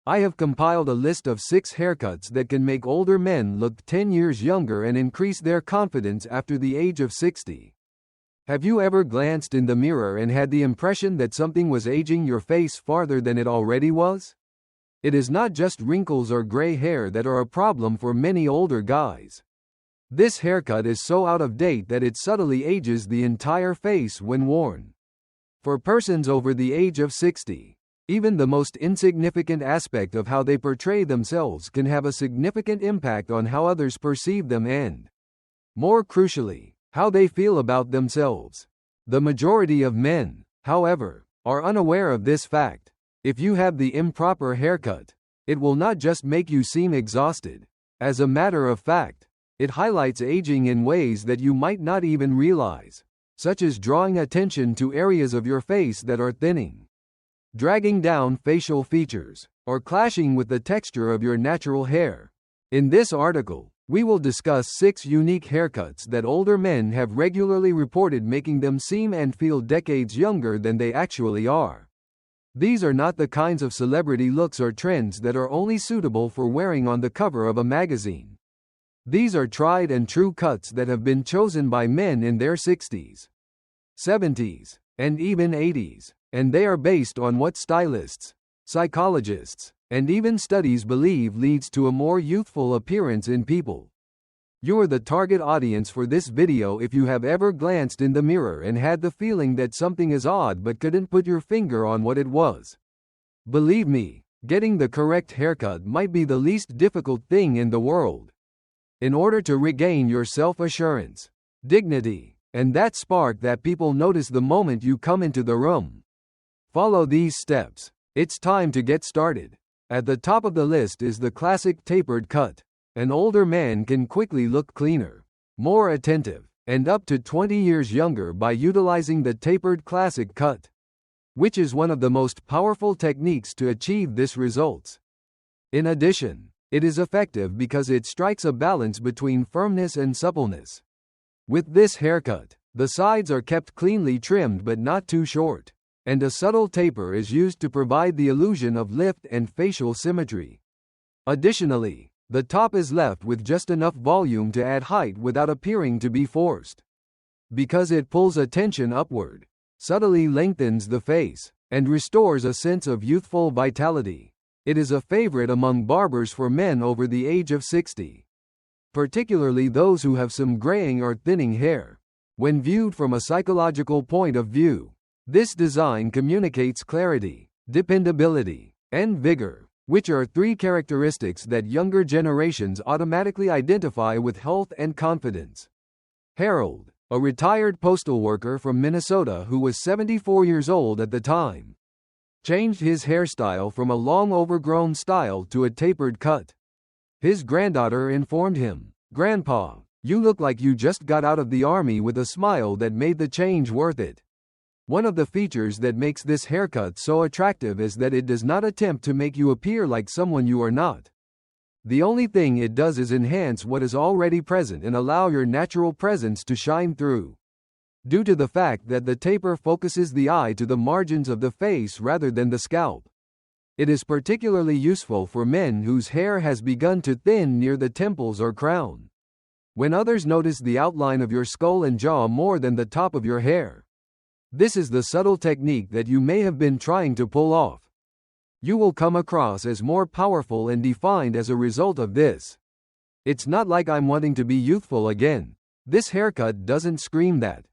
I have compiled a list of 6 haircuts that can make older men look 10 years younger and increase their confidence after the age of 60. Have you ever glanced in the mirror and had the impression that something was aging your face farther than it already was? It is not just wrinkles or gray hair that are a problem for many older guys. This haircut is so out of date that it subtly ages the entire face when worn. For persons over the age of 60, even the most insignificant aspect of how they portray themselves can have a significant impact on how others perceive them and, more crucially, how they feel about themselves. The majority of men, however, are unaware of this fact. If you have the improper haircut, it will not just make you seem exhausted. As a matter of fact, it highlights aging in ways that you might not even realize, such as drawing attention to areas of your face that are thinning, dragging down facial features, or clashing with the texture of your natural hair. In this article, we will discuss 6 unique haircuts that older men have regularly reported making them seem and feel decades younger than they actually are. These are not the kinds of celebrity looks or trends that are only suitable for wearing on the cover of a magazine. These are tried and true cuts that have been chosen by men in their 60s, 70s, and even 80s, and they are based on what stylists, psychologists, and even studies believe leads to a more youthful appearance in people. You're the target audience for this video if you have ever glanced in the mirror and had the feeling that something is odd but couldn't put your finger on what it was. Believe me, getting the correct haircut might be the least difficult thing in the world. In order to regain your self-assurance, dignity, and that spark that people notice the moment you come into the room, follow these steps. It's time to get started. At the top of the list is the classic tapered cut. An older man can quickly look cleaner, more attentive, and up to 20 years younger by utilizing the tapered classic cut, which is one of the most powerful techniques to achieve this results. In addition, it is effective because it strikes a balance between firmness and suppleness. With this haircut, the sides are kept cleanly trimmed but not too short, and a subtle taper is used to provide the illusion of lift and facial symmetry. Additionally, the top is left with just enough volume to add height without appearing to be forced. Because it pulls attention upward, subtly lengthens the face, and restores a sense of youthful vitality, it is a favorite among barbers for men over the age of 60, particularly those who have some graying or thinning hair. When viewed from a psychological point of view, this design communicates clarity, dependability, and vigor, which are 3 characteristics that younger generations automatically identify with health and confidence. Harold, a retired postal worker from Minnesota who was 74 years old at the time, changed his hairstyle from a long overgrown style to a tapered cut. His granddaughter informed him, "Grandpa, you look like you just got out of the army," with a smile that made the change worth it. One of the features that makes this haircut so attractive is that it does not attempt to make you appear like someone you are not. The only thing it does is enhance what is already present and allow your natural presence to shine through. Due to the fact that the taper focuses the eye to the margins of the face rather than the scalp, it is particularly useful for men whose hair has begun to thin near the temples or crown. When others notice the outline of your skull and jaw more than the top of your hair, this is the subtle technique that you may have been trying to pull off. You will come across as more powerful and defined as a result of this. It's not like I'm wanting to be youthful again. This haircut doesn't scream that.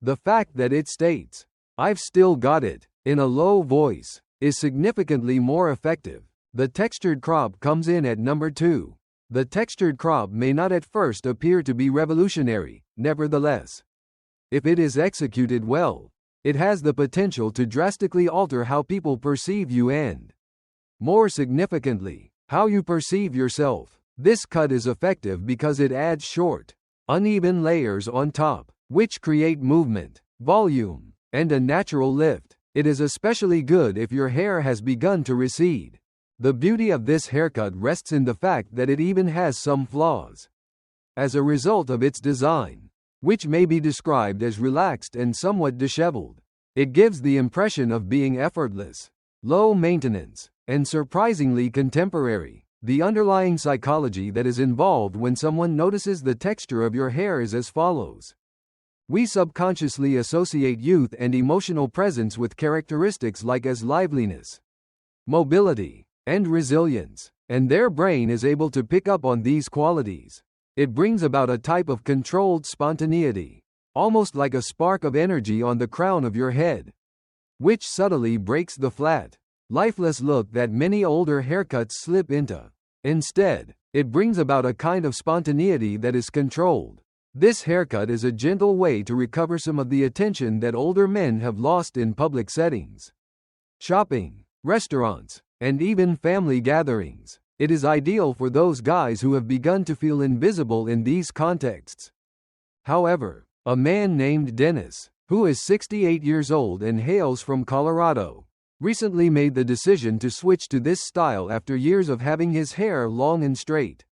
The fact that it states, "I've still got it," in a low voice, is significantly more effective. The textured crop comes in at number 2. The textured crop may not at first appear to be revolutionary, nevertheless, if it is executed well, it has the potential to drastically alter how people perceive you and, more significantly, how you perceive yourself. This cut is effective because it adds short, uneven layers on top, which create movement, volume, and a natural lift. It is especially good if your hair has begun to recede. The beauty of this haircut rests in the fact that it even has some flaws. As a result of its design, which may be described as relaxed and somewhat disheveled, it gives the impression of being effortless, low maintenance, and surprisingly contemporary. The underlying psychology that is involved when someone notices the texture of your hair is as follows. We subconsciously associate youth and emotional presence with characteristics like as liveliness, mobility, and resilience, and their brain is able to pick up on these qualities. It brings about a type of controlled spontaneity, almost like a spark of energy on the crown of your head, which subtly breaks the flat, lifeless look that many older haircuts slip into. Instead, it brings about a kind of spontaneity that is controlled. This haircut is a gentle way to recover some of the attention that older men have lost in public settings, shopping, restaurants, and even family gatherings. It is ideal for those guys who have begun to feel invisible in these contexts. However, a man named Dennis, who is 68 years old and hails from Colorado, recently made the decision to switch to this style after years of having his hair long and straight.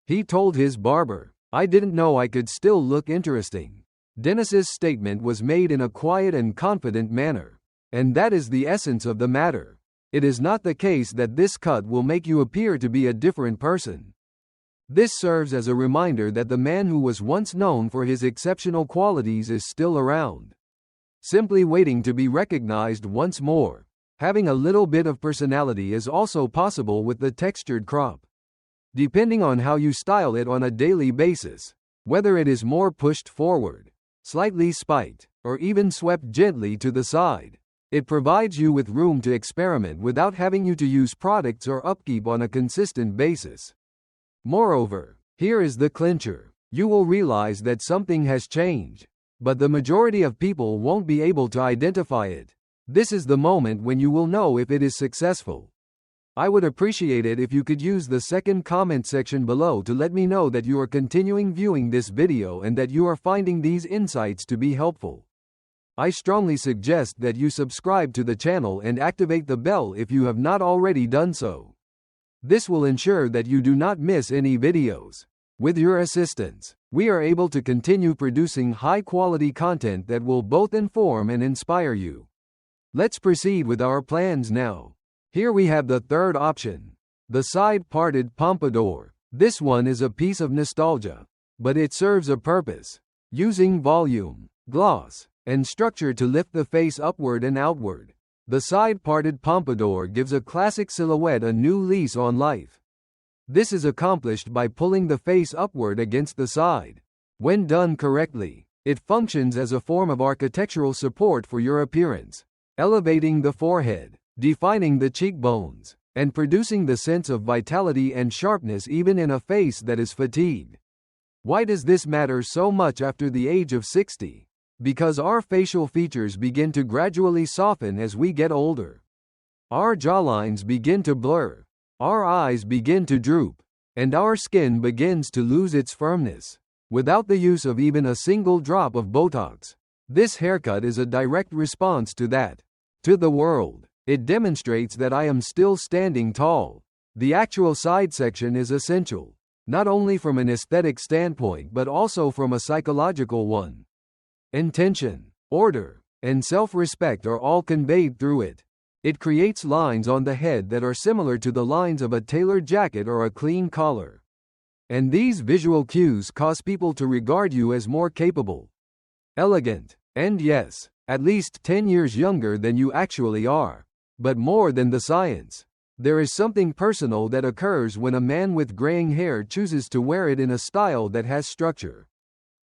He told his barber, "I didn't know I could still look interesting." Dennis's statement was made in a quiet and confident manner. And that is the essence of the matter. It is not the case that this cut will make you appear to be a different person. This serves as a reminder that the man who was once known for his exceptional qualities is still around, simply waiting to be recognized once more. Having a little bit of personality is also possible with the textured crop. Depending on how you style it on a daily basis, whether it is more pushed forward, slightly spiked, or even swept gently to the side, it provides you with room to experiment without having you to use products or upkeep on a consistent basis. Moreover, here is the clincher. You will realize that something has changed, but the majority of people won't be able to identify it. This is the moment when you will know if it is successful. I would appreciate it if you could use the second comment section below to let me know that you are continuing viewing this video and that you are finding these insights to be helpful. I strongly suggest that you subscribe to the channel and activate the bell if you have not already done so. This will ensure that you do not miss any videos. With your assistance, we are able to continue producing high-quality content that will both inform and inspire you. Let's proceed with our plans now. Here we have the third option, the side-parted pompadour. This one is a piece of nostalgia, but it serves a purpose, using volume, gloss, and structure to lift the face upward and outward. The side-parted pompadour gives a classic silhouette a new lease on life. This is accomplished by pulling the face upward against the side. When done correctly, it functions as a form of architectural support for your appearance, elevating the forehead, defining the cheekbones, and producing the sense of vitality and sharpness even in a face that is fatigued. Why does this matter so much after the age of 60? Because our facial features begin to gradually soften as we get older. Our jawlines begin to blur, our eyes begin to droop, and our skin begins to lose its firmness. Without the use of even a single drop of Botox, this haircut is a direct response to that. To the world, it demonstrates that I am still standing tall. The actual side section is essential, not only from an aesthetic standpoint but also from a psychological one. Intention, order, and self-respect are all conveyed through it. It creates lines on the head that are similar to the lines of a tailored jacket or a clean collar. And these visual cues cause people to regard you as more capable, elegant, and yes, at least 10 years younger than you actually are. But more than the science, there is something personal that occurs when a man with graying hair chooses to wear it in a style that has structure.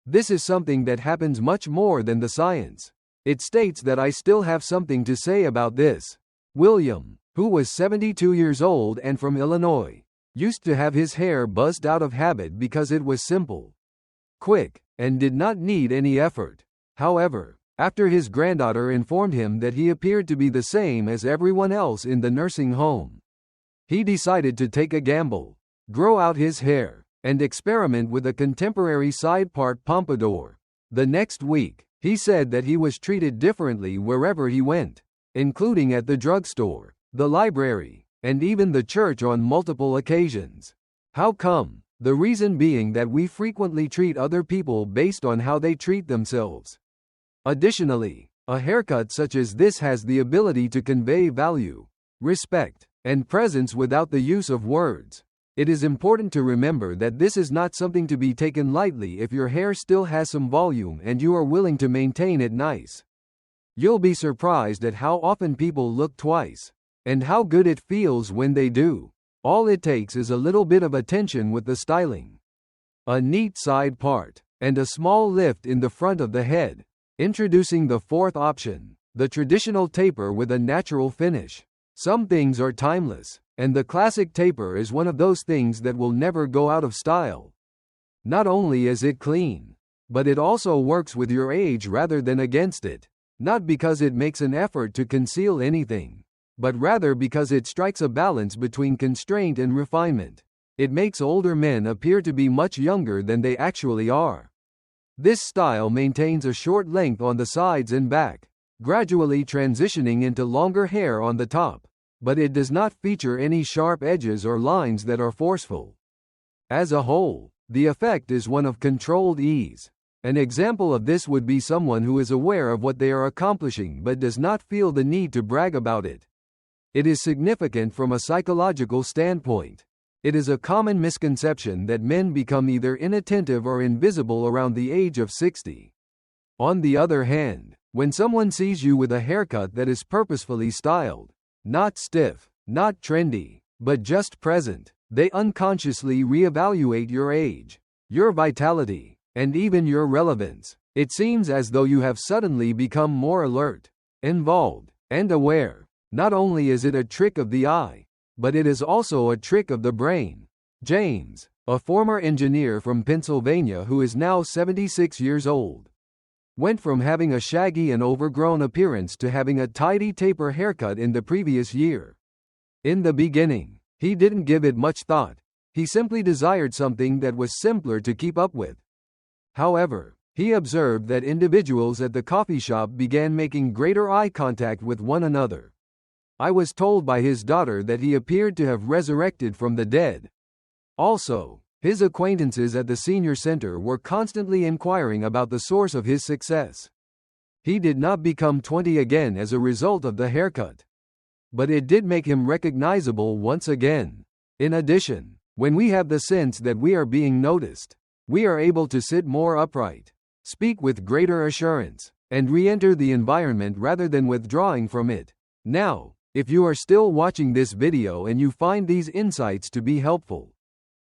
This is something that happens much more than the science. It states that I still have something to say about this. William, who was 72 years old and from Illinois, used to have his hair buzzed out of habit because it was simple, quick, and did not need any effort. However, after his granddaughter informed him that he appeared to be the same as everyone else in the nursing home, he decided to take a gamble, grow out his hair, and experiment with a contemporary side-part pompadour. The next week, he said that he was treated differently wherever he went, including at the drugstore, the library, and even the church on multiple occasions. How come? The reason being that we frequently treat other people based on how they treat themselves. Additionally, a haircut such as this has the ability to convey value, respect, and presence without the use of words. It is important to remember that this is not something to be taken lightly if your hair still has some volume and you are willing to maintain it nice. You'll be surprised at how often people look twice, and how good it feels when they do. All it takes is a little bit of attention with the styling. A neat side part, and a small lift in the front of the head. Introducing the fourth option, the traditional taper with a natural finish. Some things are timeless, and the classic taper is one of those things that will never go out of style. Not only is it clean, but it also works with your age rather than against it. Not because it makes an effort to conceal anything, but rather because it strikes a balance between constraint and refinement. It makes older men appear to be much younger than they actually are. This style maintains a short length on the sides and back, gradually transitioning into longer hair on the top, but it does not feature any sharp edges or lines that are forceful. As a whole, the effect is one of controlled ease. An example of this would be someone who is aware of what they are accomplishing but does not feel the need to brag about it. It is significant from a psychological standpoint. It is a common misconception that men become either inattentive or invisible around the age of 60. On the other hand, when someone sees you with a haircut that is purposefully styled, not stiff, not trendy, but just present, they unconsciously reevaluate your age, your vitality, and even your relevance. It seems as though you have suddenly become more alert, involved, and aware. Not only is it a trick of the eye, but it is also a trick of the brain. James, a former engineer from Pennsylvania who is now 76 years old, went from having a shaggy and overgrown appearance to having a tidy taper haircut in the previous year. In the beginning, he didn't give it much thought. He simply desired something that was simpler to keep up with. However, he observed that individuals at the coffee shop began making greater eye contact with one another. I was told by his daughter that he appeared to have resurrected from the dead. Also, his acquaintances at the senior center were constantly inquiring about the source of his success. He did not become 20 again as a result of the haircut, but it did make him recognizable once again. In addition, when we have the sense that we are being noticed, we are able to sit more upright, speak with greater assurance, and re-enter the environment rather than withdrawing from it. Now, if you are still watching this video and you find these insights to be helpful,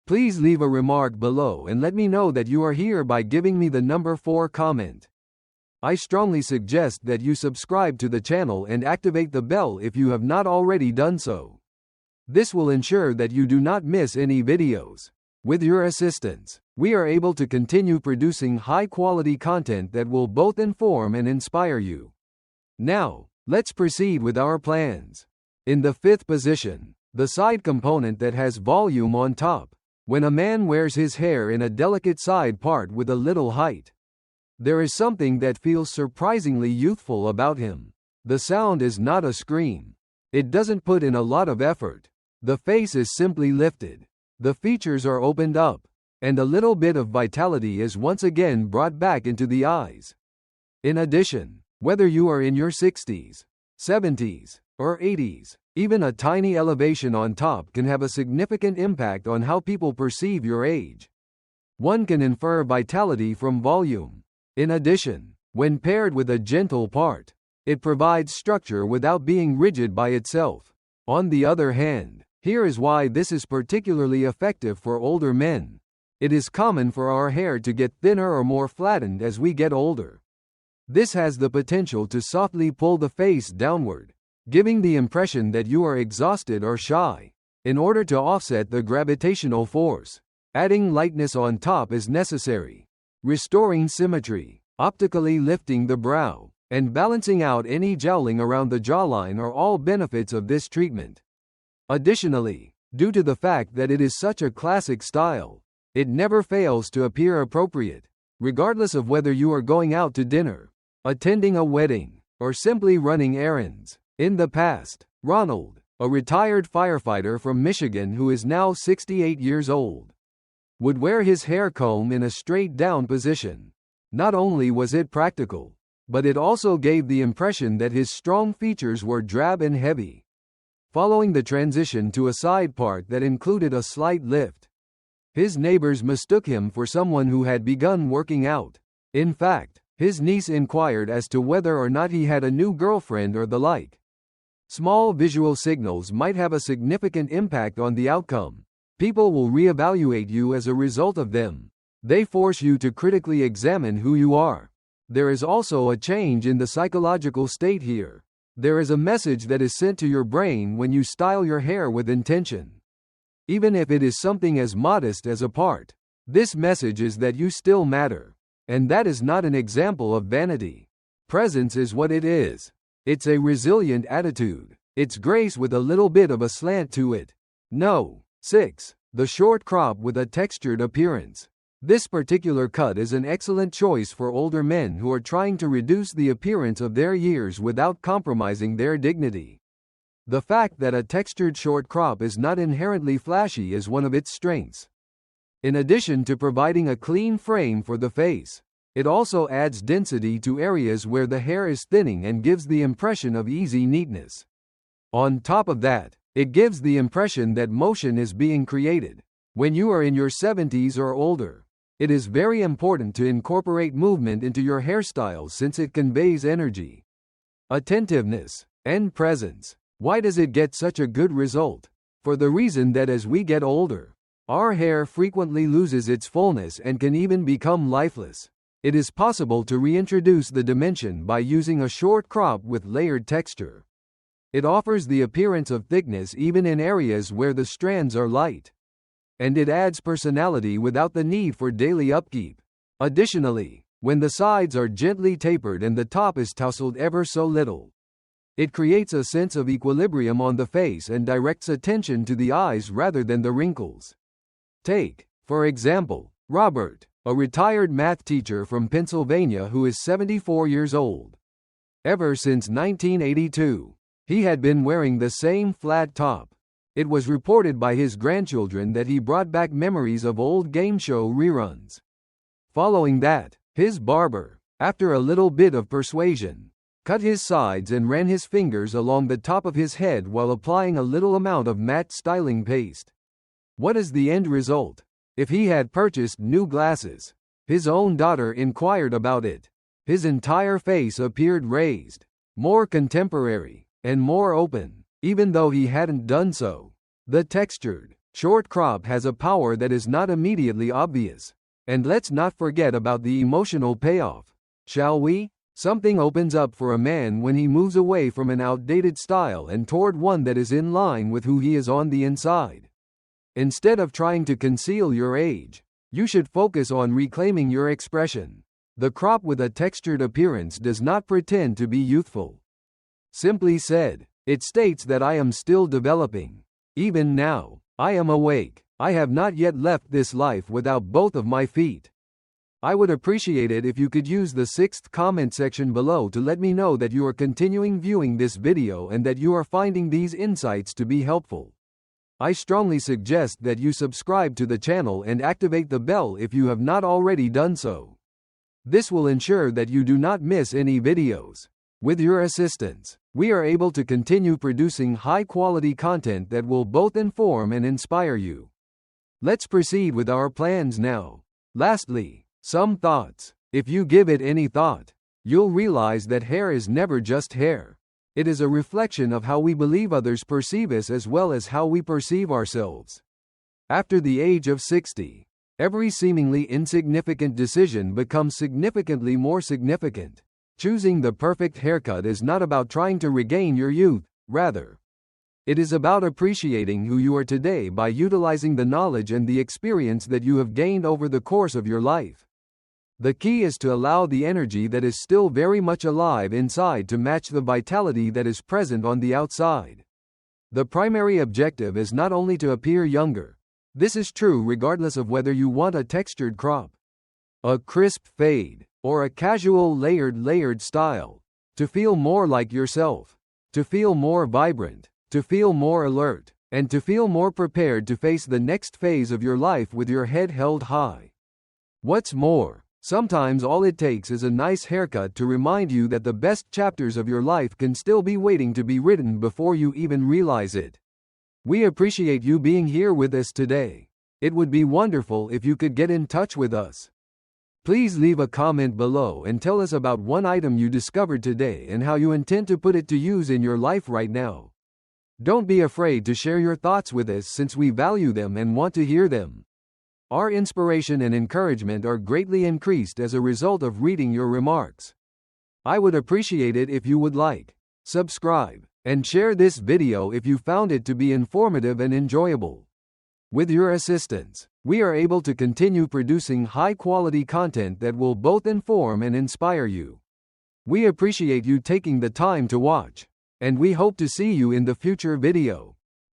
please leave a remark below and let me know that you are here by giving me the number 4 comment. I strongly suggest that you subscribe to the channel and activate the bell if you have not already done so. This will ensure that you do not miss any videos. With your assistance, we are able to continue producing high-quality content that will both inform and inspire you. Now, let's proceed with our plans. In the 5th position, the side component that has volume on top. When a man wears his hair in a delicate side part with a little height, there is something that feels surprisingly youthful about him. The sound is not a scream. It doesn't put in a lot of effort. The face is simply lifted. The features are opened up, and a little bit of vitality is once again brought back into the eyes. In addition, whether you are in your 60s, 70s, or 80s, even a tiny elevation on top can have a significant impact on how people perceive your age. One can infer vitality from volume. In addition, when paired with a gentle part, it provides structure without being rigid by itself. On the other hand, here is why this is particularly effective for older men. It is common for our hair to get thinner or more flattened as we get older. This has the potential to softly pull the face downward, giving the impression that you are exhausted or shy. In order to offset the gravitational force, adding lightness on top is necessary. Restoring symmetry, optically lifting the brow, and balancing out any jowling around the jawline are all benefits of this treatment. Additionally, due to the fact that it is such a classic style, it never fails to appear appropriate, regardless of whether you are going out to dinner, attending a wedding, or simply running errands. In the past, Ronald, a retired firefighter from Michigan who is now 68 years old, would wear his hair comb in a straight-down position. Not only was it practical, but it also gave the impression that his strong features were drab and heavy. following the transition to a side part that included a slight lift. His neighbors mistook him for someone who had begun working out. In fact, his niece inquired as to whether or not he had a new girlfriend or the like. Small visual signals might have a significant impact on the outcome. People will reevaluate you as a result of them. They force you to critically examine who you are. There is also a change in the psychological state here. There is a message that is sent to your brain when you style your hair with intention. Even if it is something as modest as a part, this message is that you still matter. And that is not an example of vanity. Presence is what it is. It's a resilient attitude. It's grace with a little bit of a slant to it. No. 6. The short crop with a textured appearance. This particular cut is an excellent choice for older men who are trying to reduce the appearance of their years without compromising their dignity. The fact that a textured short crop is not inherently flashy is one of its strengths. In addition to providing a clean frame for the face, it also adds density to areas where the hair is thinning and gives the impression of easy neatness. On top of that, it gives the impression that motion is being created. When you are in your 70s or older, it is very important to incorporate movement into your hairstyle since it conveys energy, attentiveness, and presence. Why does it get such a good result? For the reason that as we get older, our hair frequently loses its fullness and can even become lifeless. It is possible to reintroduce the dimension by using a short crop with layered texture. It offers the appearance of thickness even in areas where the strands are light. And it adds personality without the need for daily upkeep. Additionally, when the sides are gently tapered and the top is tousled ever so little, it creates a sense of equilibrium on the face and directs attention to the eyes rather than the wrinkles. Take, for example, Robert, a retired math teacher from Pennsylvania who is 74 years old. Ever since 1982, he had been wearing the same flat top. It was reported by his grandchildren that he brought back memories of old game show reruns. Following that, his barber, after a little bit of persuasion, cut his sides and ran his fingers along the top of his head while applying a little amount of matte styling paste. What is the end result? If he had purchased new glasses, his own daughter inquired about it. His entire face appeared raised, more contemporary, and more open, even though he hadn't done so. The textured, short crop has a power that is not immediately obvious. And let's not forget about the emotional payoff, shall we? Something opens up for a man when he moves away from an outdated style and toward one that is in line with who he is on the inside. Instead of trying to conceal your age, you should focus on reclaiming your expression. The crop with a textured appearance does not pretend to be youthful. Simply said, it states that I am still developing. Even now, I am awake. I have not yet left this life without both of my feet. I would appreciate it if you could use the 6th comment section below to let me know that you are continuing viewing this video and that you are finding these insights to be helpful. I strongly suggest that you subscribe to the channel and activate the bell if you have not already done so. This will ensure that you do not miss any videos. With your assistance, we are able to continue producing high-quality content that will both inform and inspire you. Let's proceed with our plans now. Lastly, some thoughts. If you give it any thought, you'll realize that hair is never just hair. It is a reflection of how we believe others perceive us as well as how we perceive ourselves. After the age of 60, every seemingly insignificant decision becomes significantly more significant. Choosing the perfect haircut is not about trying to regain your youth, rather, it is about appreciating who you are today by utilizing the knowledge and the experience that you have gained over the course of your life. The key is to allow the energy that is still very much alive inside to match the vitality that is present on the outside. The primary objective is not only to appear younger. This is true regardless of whether you want a textured crop, a crisp fade, or a casual layered style. To feel more like yourself. To feel more vibrant. To feel more alert. And to feel more prepared to face the next phase of your life with your head held high. What's more, Sometimes all it takes is a nice haircut to remind you that the best chapters of your life can still be waiting to be written before you even realize it. We appreciate you being here with us today. It would be wonderful if you could get in touch with us. Please leave a comment below and tell us about one item you discovered today and how you intend to put it to use in your life right now. Don't be afraid to share your thoughts with us since we value them and want to hear them. Our inspiration and encouragement are greatly increased as a result of reading your remarks. I would appreciate it if you would like, subscribe, and share this video if you found it to be informative and enjoyable. With your assistance, we are able to continue producing high-quality content that will both inform and inspire you. We appreciate you taking the time to watch, and we hope to see you in the future video.